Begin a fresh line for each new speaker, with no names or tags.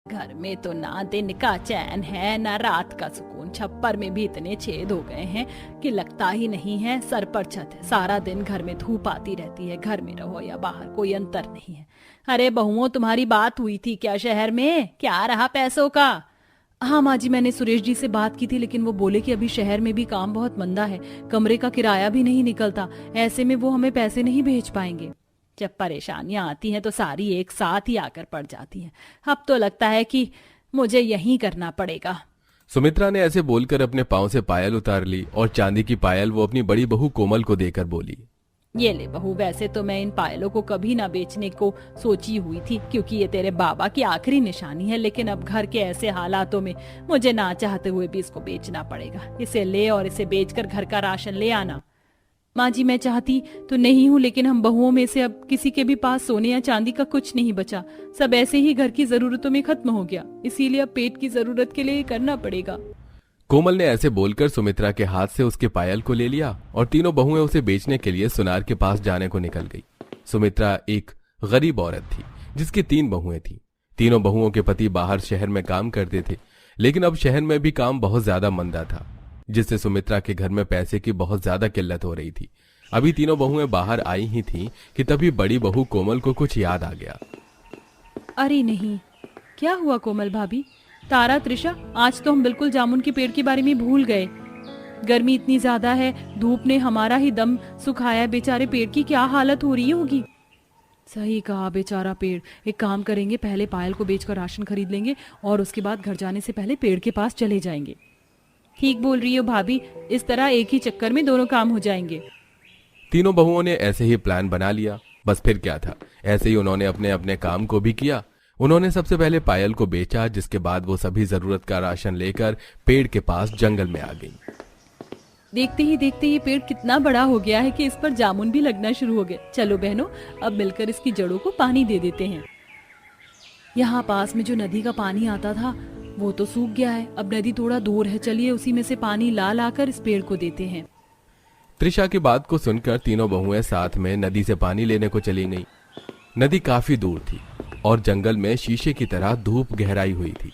घर में तो ना दिन का चैन है ना रात का सुकून। छप्पर में भी इतने छेद हो गए हैं कि लगता ही नहीं है सर पर छत है। सारा दिन घर में धूप आती रहती है, घर में रहो या बाहर कोई अंतर नहीं है। अरे बहुओं, तुम्हारी बात हुई थी क्या शहर में? क्या रहा पैसों का? हाँ माँ जी, मैंने सुरेश जी से बात की थी, लेकिन वो बोले कि अभी शहर में भी काम बहुत मंदा है, कमरे का किराया भी नहीं निकलता, ऐसे में वो हमें पैसे नहीं भेज पाएंगे। जब परेशानियां आती हैं तो सारी एक साथ ही आकर पड़ जाती हैं। अब तो लगता है कि मुझे यही करना पड़ेगा।
सुमित्रा ने ऐसे बोलकर अपने पांव से पायल उतार ली और चांदी की पायल वो अपनी बड़ी बहू कोमल को देकर बोली,
ये ले बहू, वैसे तो मैं इन पायलों को कभी ना बेचने को सोची हुई थी, क्योंकि ये तेरे बाबा की आखिरी निशानी है, लेकिन अब घर के ऐसे हालातों में मुझे ना चाहते हुए भी इसको बेचना पड़ेगा। इसे ले और इसे बेचकर घर का राशन ले आना। माँ जी, मैं चाहती तो नहीं हूँ, लेकिन हम बहुओं में से अब किसी के भी पास सोने या चांदी का कुछ नहीं बचा। सब ऐसे ही घर की जरूरतों में खत्म हो गया, इसीलिए अब पेट की जरूरत के लिए करना पड़ेगा।
कोमल ने ऐसे बोलकर सुमित्रा के हाथ से उसके पायल को ले लिया और तीनों बहुएं उसे बेचने के लिए सुनार के पास जाने को निकल गई। सुमित्रा एक गरीब औरत थी जिसकी 3 बहुएं थीं। तीनों बहुओं के पति बाहर शहर में काम करते थे, लेकिन अब शहर में भी काम बहुत ज्यादा मंदा था, जिससे सुमित्रा के घर में पैसे की बहुत ज्यादा किल्लत हो रही थी। अभी तीनों बहुएं बाहर आई ही थीं कि तभी बड़ी बहू कोमल को कुछ याद आ गया।
अरे नहीं, क्या हुआ कोमल भाभी? तारा, त्रिशा, आज तो हम बिल्कुल जामुन के पेड़ के बारे में भूल गए। गर्मी इतनी ज्यादा है, धूप ने हमारा ही दम सुखाया है, बेचारे पेड़ की क्या हालत हो रही होगी। सही कहा, बेचारा पेड़। एक काम करेंगे, पहले पायल को बेचकर राशन खरीद लेंगे और उसके बाद घर जाने से पहले पेड़ के पास चले जाएंगे। ठीक बोल रही हो भाभी, इस तरह एक ही चक्कर में दोनों काम हो जाएंगे।
तीनों बहुओं ने ऐसे ही प्लान बना लिया। बस फिर क्या था, ऐसे ही उन्होंने अपने अपने काम को भी किया। उन्होंने सबसे पहले पायल को बेचा, जिसके बाद वो सभी जरूरत का राशन लेकर पेड़ के पास जंगल में आ गई।
देखते ही देखते ये पेड़ कितना बड़ा हो गया है कि इस पर जामुन भी लगना शुरू हो गए। चलो बहनों, अब मिलकर इसकी जड़ों को पानी दे देते हैं। यहाँ पास में जो नदी का पानी आता था वो तो सूख गया है, अब नदी थोड़ा दूर है, चलिए उसी में से पानी ला लाकर इस पेड़ को देते हैं।
त्रिशा की बात को सुनकर तीनों बहुएं साथ में नदी से पानी लेने को चली गईं। नदी काफी दूर थी और जंगल में शीशे की तरह धूप गहराई हुई थी।